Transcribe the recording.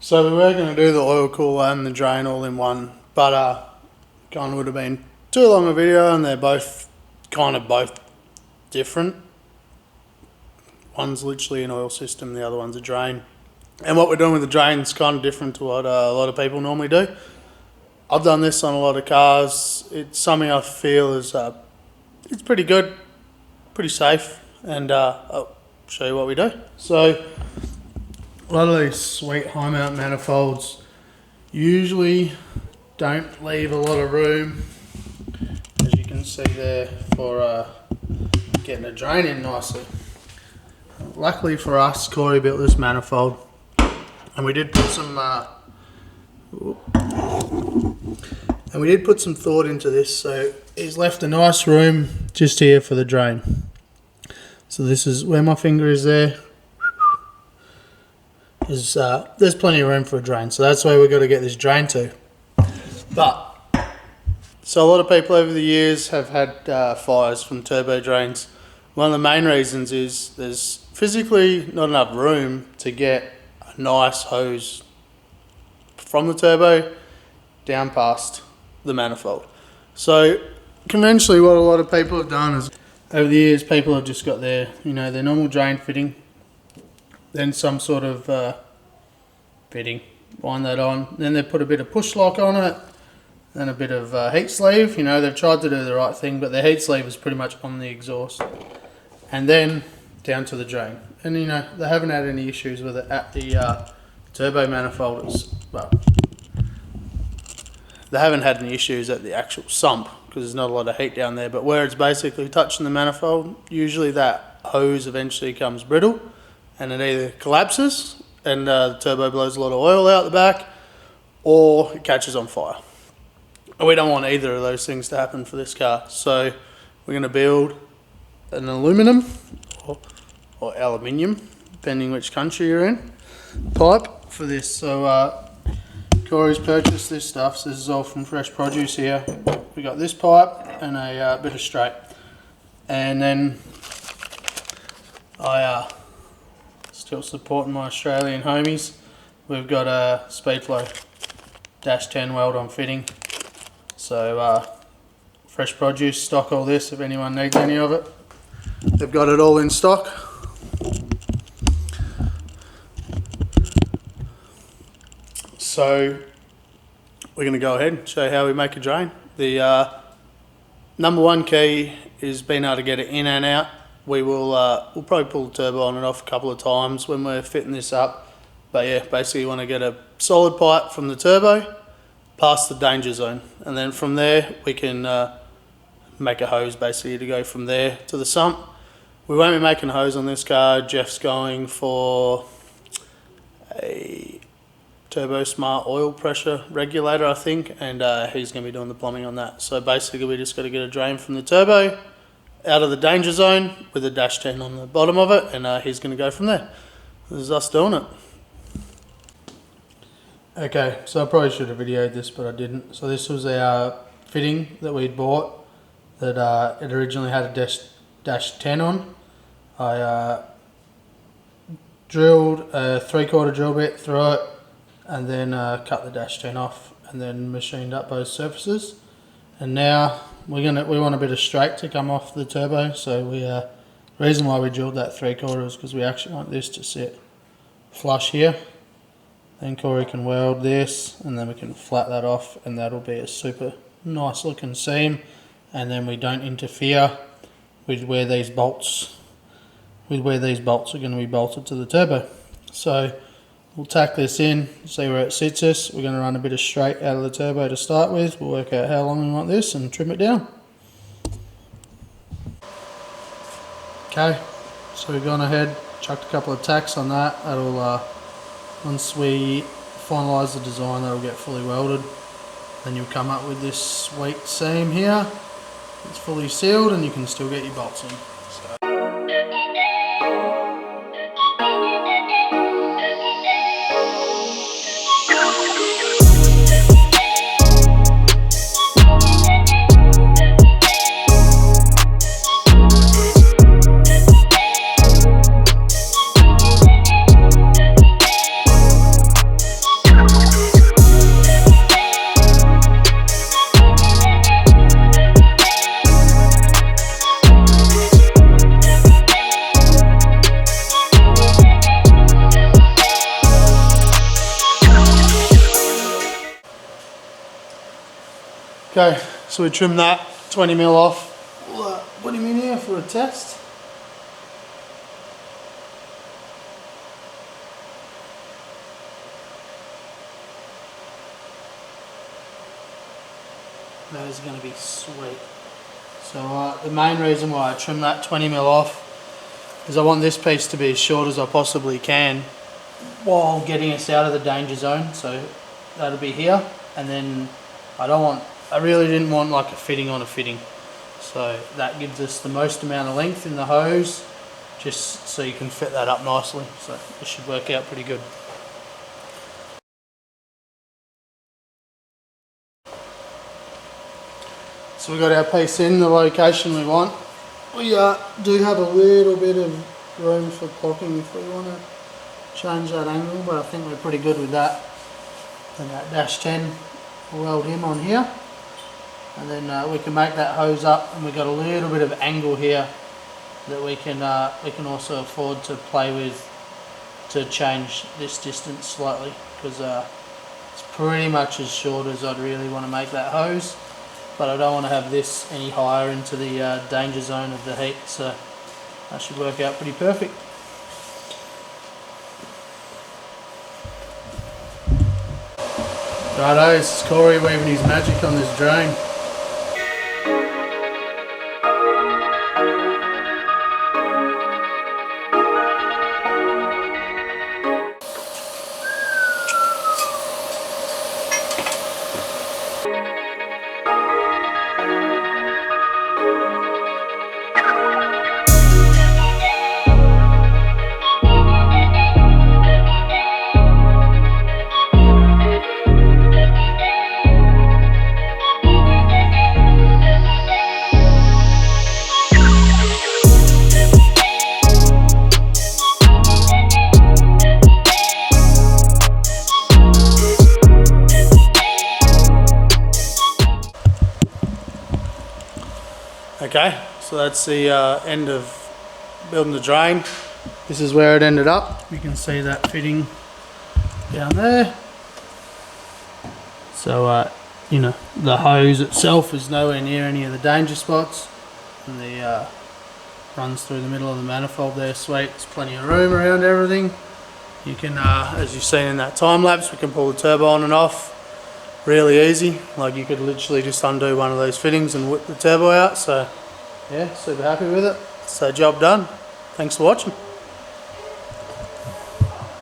So we were going to do the oil cooler and the drain all in one, but kind of would have been too long a video, and they're both both different. One's literally an oil system, the other one's a drain. And what we're doing with the drain is kind of different to what a lot of people normally do. I've done this on a lot of cars. It's something I feel is it's pretty good, pretty safe, and I'll show you what we do. So a lot of these sweet high mount manifolds usually don't leave a lot of room, as you can see there, for getting a drain in nicely. Luckily for us, Corey built this manifold, and we did put some thought into this. So he's left a nice room just here for the drain. So this is where my finger is there. There's plenty of room for a drain, so that's where we've got to get this drain to. So a lot of people over the years have had fires from turbo drains. One of the main reasons is there's physically not enough room to get a nice hose from the turbo down past the manifold. So conventionally what a lot of people have done is, over the years, people have just got their normal drain fitting, then some sort of fitting, wind that on, then they put a bit of push lock on it, then a bit of heat sleeve. They've tried to do the right thing, but their heat sleeve is pretty much on the exhaust, and then down to the drain. And they haven't had any issues with it at the turbo manifold. Well, they haven't had any issues at the actual sump because there's not a lot of heat down there, but where it's basically touching the manifold, usually that hose eventually becomes brittle and it either collapses and the turbo blows a lot of oil out the back, or it catches on fire. And we don't want either of those things to happen for this car. So we're going to build an aluminum or aluminium, depending which country you're in, pipe for this. So Corey's purchased this stuff. So this is all from Fresh Produce here. We got this pipe and a bit of straight, and then I still supporting my Australian homies. We've got a Speedflow -10 weld-on fitting. So Fresh Produce stock all this if anyone needs any of it. They've got it all in stock. So we're going to go ahead and show you how we make a drain. The number one key is being able to get it in and out. We'll probably pull the turbo on and off a couple of times when we're fitting this up. But yeah, basically you want to get a solid pipe from the turbo past the danger zone, and then from there we can make a hose basically to go from there to the sump. We won't be making a hose on this car. Geoff's going for a Turbo Smart oil pressure regulator, I think, and he's going to be doing the plumbing on that. So basically we just got to get a drain from the turbo out of the danger zone with a -10 on the bottom of it, and he's going to go from there. This is us doing it. Okay, so I probably should have videoed this, but I didn't. So this was our fitting that we'd bought that it originally had a -10 on. I drilled a 3/4 drill bit through it, and then cut the -10 off, and then machined up both surfaces. And now we want a bit of straight to come off the turbo. So the reason why we drilled that 3/4 is because we actually want this to sit flush here. Then Corey can weld this, and then we can flat that off, and that'll be a super nice looking seam. And then we don't interfere with where these bolts are going to be bolted to the turbo. So we'll tack this in, see where it sits us. We're going to run a bit of straight out of the turbo to start with. We'll work out how long we want this and trim it down. Okay, so we've gone ahead, chucked a couple of tacks on that. That'll once we finalise the design, that'll get fully welded. Then you'll come up with this sweet seam here. It's fully sealed, and you can still get your bolts in. Okay, so we trimmed that 20mm off. We'll put him in here for a test. That is going to be sweet. So the main reason why I trimmed that 20mm off is I want this piece to be as short as I possibly can while getting us out of the danger zone. So that'll be here, and then I really didn't want like a fitting on a fitting. So that gives us the most amount of length in the hose, just so you can fit that up nicely. So it should work out pretty good. So we got our piece in the location we want. We do have a little bit of room for clocking if we want to change that angle, but I think we're pretty good with that. And that -10, we'll weld him on here, and then we can make that hose up, and we've got a little bit of angle here that we can also afford to play with to change this distance slightly, because it's pretty much as short as I'd really want to make that hose. But I don't want to have this any higher into the danger zone of the heat, so that should work out pretty perfect. Righto, this is Corey weaving his magic on this drone. Okay, so that's the end of building the drain. This is where it ended up. You can see that fitting down there. So, you know, the hose itself is nowhere near any of the danger spots, and the runs through the middle of the manifold there. Sweet, there's plenty of room around everything. You can, as you've seen in that time lapse, we can pull the turbo on and off really easy. Like, you could literally just undo one of those fittings and whip the turbo out. So yeah, super happy with it. So job done. Thanks for watching.